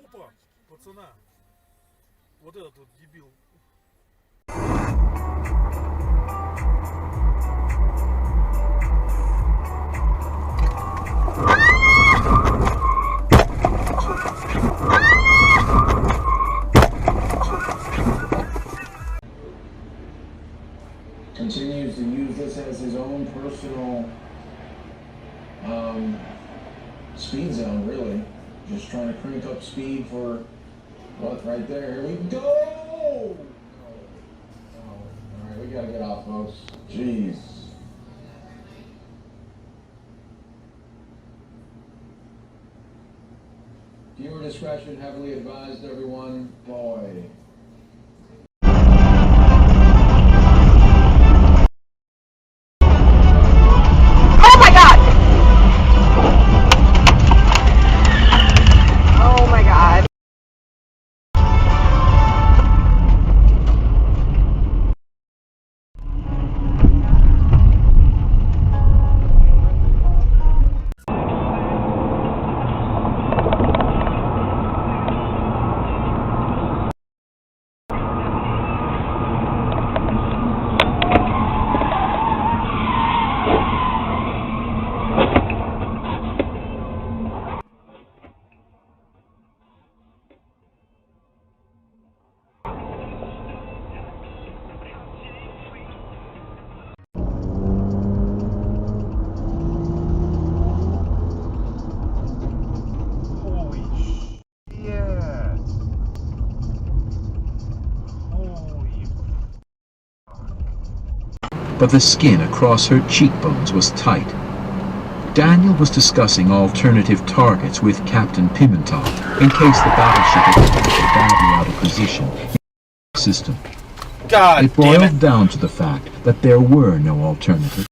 Опа, пацана. Вот этот вот дебил. Continues to use this as his own personal speed zone, really. Just trying to crank up speed for what, right there. Here we go! No. All right, we gotta get off, folks. Jeez. Viewer discretion heavily advised, everyone. Boy. But the skin across her cheekbones was tight. Daniel was discussing alternative targets with Captain Pimentel in case the battleship had been badly out of position in the system. God It boiled down to the fact that there were no alternatives.